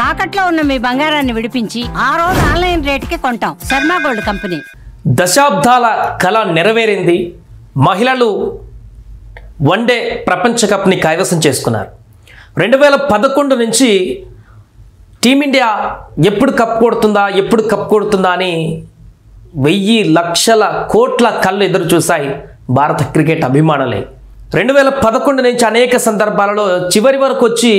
తాకట్లో ఉన్న మీ బంగారాన్ని విడిపించి ఆ రోజు ఆన్లైన్ రేటుకి కొంటాం. Sharma gold company. దశాబ్దాల కళ నెరవేరింది. మహిళలు వన్డే ప్రపంచ కప్ని కైవసం చేసుకున్నారు. 2011 నుంచి టీమిండియా ఎప్పుడు కప్ కొడుతుందా అని 1000 లక్షల కోట్ల కళ్ళు ఎదురు చూశాయి భారత క్రికెట్ అభిమానులే. 2011 నుంచి అనేక సందర్భాలలో చివరి వరకు వచ్చి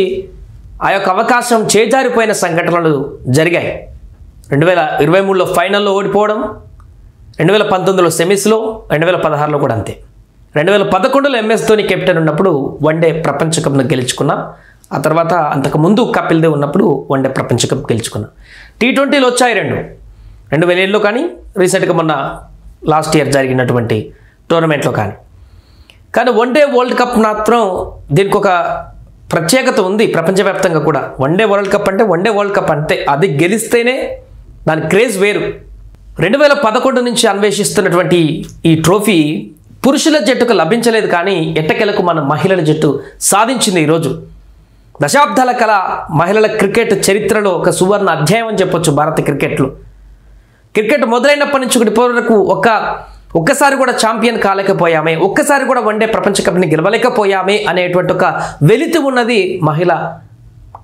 ఆ యొక్క అవకాశం చేజారిపోయిన సంఘటనలు జరిగాయి. 2023లో ఫైనల్లో ఓడిపోవడం, 2019లో సెమీస్లో, 2016లో కూడా అంతే. 2011లో MS ధోని కెప్టెన్ ఉన్నప్పుడు వన్డే ప్రపంచ కప్ను గెలుచుకున్నాం. ఆ తర్వాత అంతకుముందు కపిల్ దేవ్ ఉన్నప్పుడు వన్డే ప్రపంచ కప్ గెలుచుకున్నాం. T20లో వచ్చాయి 2007లో కానీ రీసెంట్గా మొన్న లాస్ట్ ఇయర్ జరిగినటువంటి టోర్నమెంట్లో కానీ వన్డే వరల్డ్ కప్ మాత్రం దీనికి ఒక ప్రత్యేకత ఉంది ప్రపంచవ్యాప్తంగా కూడా. వన్డే వరల్డ్ కప్ అంటే వన్డే వరల్డ్ కప్ అంతే, అది గెలిస్తేనే దాని క్రేజ్ వేరు. 2011 నుంచి అన్వేషిస్తున్నటువంటి ఈ ట్రోఫీ పురుషుల జట్టుకు లభించలేదు, కానీ ఎట్టకెలకు మన మహిళల జట్టు సాధించింది. ఈరోజు దశాబ్దాల కళ మహిళల క్రికెట్ చరిత్రలో ఒక సువర్ణ అధ్యాయం అని చెప్పొచ్చు. భారత క్రికెట్లో క్రికెట్ మొదలైనప్పటి నుంచి ఇప్పటి వరకు ఒక్కసారి కూడా ఛాంపియన్ కాలేకపోయామే, ఒక్కసారి కూడా వన్డే ప్రపంచ కప్ని గెలవలేకపోయామే అనేటువంటి ఒక వెలితి ఉన్నది మహిళా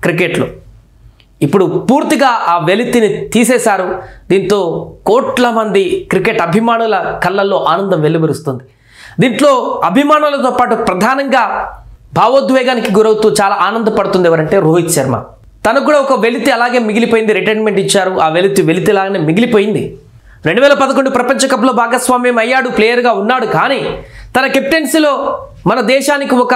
క్రికెట్లో. ఇప్పుడు పూర్తిగా ఆ వెలితిని తీసేశారు. దీంతో కోట్ల మంది క్రికెట్ అభిమానుల కళ్ళల్లో ఆనందం వెలువరుస్తుంది. దీంట్లో అభిమానులతో పాటు ప్రధానంగా భావోద్వేగానికి గురవుతూ చాలా ఆనందపడుతుంది ఎవరంటే రోహిత్ శర్మ. తనకు కూడా ఒక వెలితి అలాగే మిగిలిపోయింది. రిటైర్మెంట్ ఇచ్చారు, ఆ వెలితి లాగానే మిగిలిపోయింది. 2011 ప్రపంచ కప్లో భాగస్వామ్యం అయ్యాడు, ప్లేయర్గా ఉన్నాడు. కానీ తన కెప్టెన్సీలో మన దేశానికి ఒక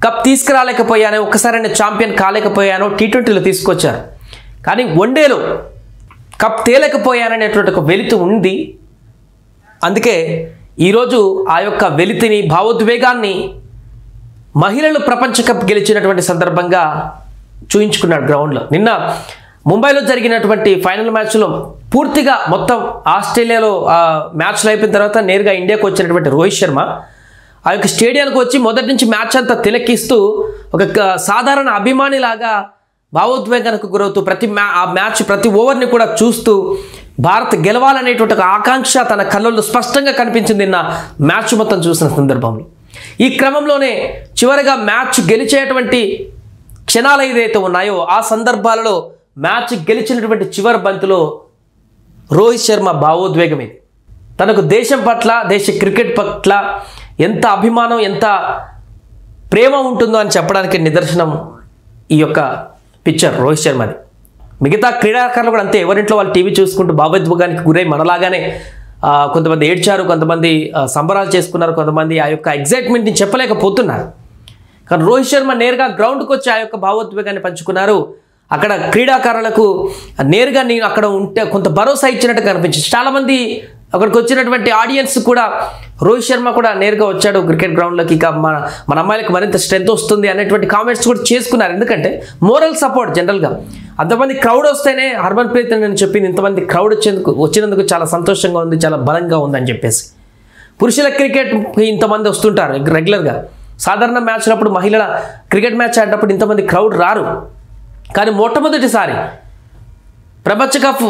కప్ తీసుకురాలేకపోయానో, ఒక్కసారైనా ఛాంపియన్ కాలేకపోయానో T20లో తీసుకొచ్చారు. కానీ వన్డేలో కప్ తేలేకపోయాననేటువంటి ఒక వెలితి ఉంది. అందుకే ఈరోజు ఆ యొక్క వెలితిని, భావోద్వేగాన్ని మహిళలు ప్రపంచ కప్ గెలిచినటువంటి సందర్భంగా చూయించుకున్నాడు గ్రౌండ్లో. నిన్న ముంబైలో జరిగినటువంటి ఫైనల్ మ్యాచ్లో పూర్తిగా మొత్తం ఆస్ట్రేలియాలో మ్యాచ్లు అయిపోయిన తర్వాత నేరుగా ఇండియాకు వచ్చినటువంటి రోహిత్ శర్మ ఆ యొక్క స్టేడియానికి వచ్చి మొదటి నుంచి మ్యాచ్ అంతా తిలకిస్తూ ఒక సాధారణ అభిమానిలాగా భావోద్వేగానికి గురవుతూ ఆ మ్యాచ్ ప్రతి ఓవర్ని కూడా చూస్తూ భారత్ గెలవాలనేటువంటి ఒక ఆకాంక్ష తన కళ్ళల్లో స్పష్టంగా కనిపించింది నిన్న మ్యాచ్ మొత్తం చూసిన సందర్భంలో. ఈ క్రమంలోనే చివరిగా మ్యాచ్ గెలిచేటువంటి క్షణాలు ఏదైతే ఉన్నాయో ఆ సందర్భాలలో మ్యాచ్ గెలిచినటువంటి చివరి బంతిలో రోహిత్ శర్మ భావోద్వేగం ఇది. తనకు దేశం పట్ల, దేశ క్రికెట్ పట్ల ఎంత అభిమానం, ఎంత ప్రేమ ఉంటుందో అని చెప్పడానికి నిదర్శనం ఈ యొక్క పిక్చర్ రోహిత్ శర్మది. మిగతా క్రీడాకారులు కూడా అంతే, ఎవరింట్లో వాళ్ళు టీవీ చూసుకుంటూ భావోద్వేగానికి గురై మనలాగానే కొంతమంది ఏడ్చారు, కొంతమంది సంబరాలు చేసుకున్నారు, కొంతమంది ఆ యొక్క ఎగ్జైట్మెంట్ని చెప్పలేకపోతున్నారు. కానీ రోహిత్ శర్మ నేరుగా గ్రౌండ్కి వచ్చి ఆ యొక్క భావోద్వేగాన్ని పంచుకున్నారు. అక్కడ క్రీడాకారులకు నేరుగా నేను అక్కడ ఉంటే కొంత భరోసా ఇచ్చినట్టు కనిపించింది. చాలామంది అక్కడికి వచ్చినటువంటి ఆడియన్స్ కూడా రోహిత్ శర్మ కూడా నేరుగా వచ్చాడు క్రికెట్ గ్రౌండ్లోకి, ఇక మన అమ్మాయిలకు మరింత స్ట్రెంత్ వస్తుంది అనేటువంటి కామెంట్స్ కూడా చేసుకున్నారు. ఎందుకంటే మోరల్ సపోర్ట్ జనరల్గా అంతమంది క్రౌడ్ వస్తేనే, హర్మన్ప్రీత్ నేను చెప్పింది, ఇంతమంది క్రౌడ్ వచ్చినందుకు చాలా సంతోషంగా ఉంది, చాలా బలంగా ఉందని చెప్పేసి. పురుషుల క్రికెట్కి ఇంతమంది వస్తుంటారు రెగ్యులర్గా. సాధారణ మ్యాచ్లప్పుడు మహిళల క్రికెట్ మ్యాచ్ ఆడినప్పుడు ఇంతమంది క్రౌడ్ రారు. కానీ మొట్టమొదటిసారి ప్రపంచ కప్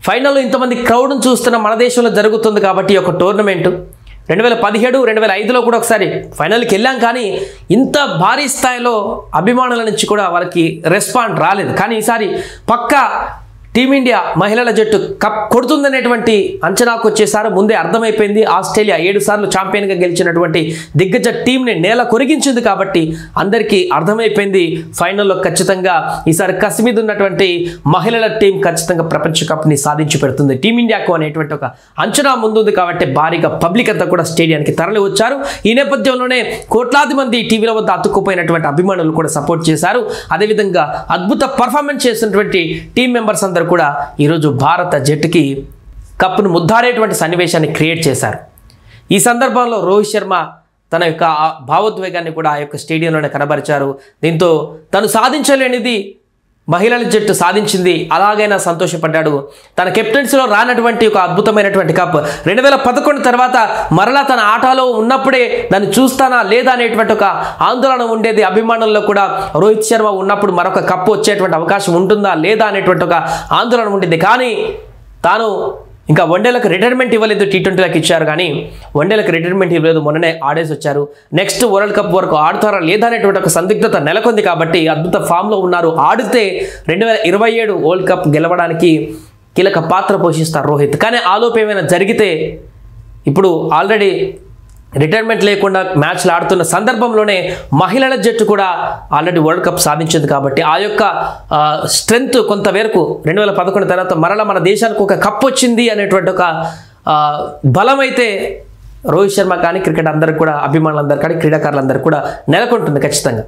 ఫైనల్లో ఇంతమంది క్రౌడ్ను చూస్తున్న మన దేశంలో జరుగుతుంది. కాబట్టి ఈ యొక్క టోర్నమెంటు 2017, 2005లో కూడా ఒకసారి ఫైనల్కి వెళ్ళాం, కానీ ఇంత భారీ స్థాయిలో అభిమానుల నుంచి కూడా వాళ్ళకి రెస్పాండ్ రాలేదు. కానీ ఈసారి పక్కా టీమిండియా మహిళల జట్టు కప్ కొడుతుందనేటువంటి అంచనాకు వచ్చేసారు. ముందే అర్థమైపోయింది. ఆస్ట్రేలియా 7 సార్లు ఛాంపియన్గా గెలిచినటువంటి దిగ్గజ టీంని నేల కొరిగించింది. కాబట్టి అందరికీ అర్థమైపోయింది ఫైనల్లో ఖచ్చితంగా ఈసారి కసి మీద ఉన్నటువంటి మహిళల టీం ఖచ్చితంగా ప్రపంచ కప్ని సాధించి పెడుతుంది టీమిండియాకు అనేటువంటి ఒక అంచనా ముందుంది. కాబట్టి భారీగా పబ్లిక్ అంతా కూడా స్టేడియానికి తరలి వచ్చారు. ఈ నేపథ్యంలోనే కోట్లాది మంది టీవీల వద్ద అతుక్కుపోయినటువంటి అభిమానులు కూడా సపోర్ట్ చేశారు. అదేవిధంగా అద్భుత పర్ఫార్మెన్స్ చేసినటువంటి టీం మెంబర్స్ అందరూ కూడా ఈరోజు భారత జట్టుకి కప్ను ముద్దాడేటువంటి సన్నివేశాన్ని క్రియేట్ చేశారు. ఈ సందర్భంలో రోహిత్ శర్మ తన యొక్క భావోద్వేగాన్ని కూడా ఆ యొక్క స్టేడియంలోనే కనబరిచారు. దీంతో తను సాధించలేనిది మహిళల జట్టు సాధించింది, అలాగైనా సంతోషపడ్డాడు. తన కెప్టెన్సీలో రానటువంటి ఒక అద్భుతమైనటువంటి కప్ 2011 తర్వాత మరలా తన ఆటలో ఉన్నప్పుడే దాన్ని చూస్తానా లేదా అనేటువంటి ఒక ఆందోళన ఉండేది అభిమానుల్లో కూడా. రోహిత్ శర్మ ఉన్నప్పుడు మరొక కప్పు వచ్చేటువంటి అవకాశం ఉంటుందా లేదా అనేటువంటి ఒక ఆందోళన ఉండేది. కానీ తాను ఇంకా వన్డేలకు రిటైర్మెంట్ ఇవ్వలేదు, T20లకు ఇచ్చారు కానీ వన్డేలకు రిటైర్మెంట్ ఇవ్వలేదు. మొన్ననే ఆడేసి వచ్చారు. నెక్స్ట్ వరల్డ్ కప్ వరకు ఆడుతారా లేదా అనేటువంటి ఒక సందిగ్ధత నెలకొంది కాబట్టి అద్భుత ఫామ్లో ఉన్నారు. ఆడితే 2027 వరల్డ్ కప్ గెలవడానికి కీలక పాత్ర పోషిస్తారు రోహిత్. కానీ ఆలోపు ఏమైనా జరిగితే, ఇప్పుడు ఆల్రెడీ రిటైర్మెంట్ లేకుండా మ్యాచ్లు ఆడుతున్న సందర్భంలోనే మహిళల జట్టు కూడా ఆల్రెడీ వరల్డ్ కప్ సాధించింది కాబట్టి ఆ యొక్క స్ట్రెంగ్త్ కొంతవరకు 2011 తర్వాత మరలా మన దేశానికి ఒక కప్ వచ్చింది అనేటువంటి ఒక బలం అయితే రోహిత్ శర్మ కానీ క్రికెట్ అందరికి కూడా, అభిమానులందరూ కానీ, క్రీడాకారులందరికీ కూడా నెలకొంటుంది ఖచ్చితంగా.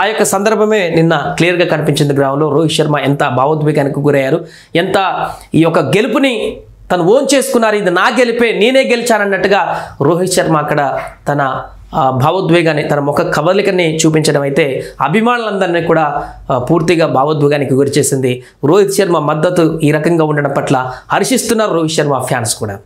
ఆ యొక్క సందర్భమే నిన్న క్లియర్గా కనిపించింది గ్రౌండ్లో. రోహిత్ శర్మ ఎంత భావోద్వేగానికి గురయ్యారు, ఎంత ఈ యొక్క గెలుపుని తను ఓన్ చేసుకున్నారు. ఇది నా గెలిపే, నేనే గెలిచానన్నట్టుగా రోహిత్ శర్మ అక్కడ తన భావోద్వేగాన్ని, తన ముఖ కవలికని చూపించడం అయితే అభిమానులందరినీ కూడా పూర్తిగా భావోద్వేగానికి గురి చేసింది. రోహిత్ శర్మ మద్దతు ఈ రకంగా ఉండడం పట్ల హర్షిస్తున్నారు రోహిత్ శర్మ ఫ్యాన్స్ కూడా.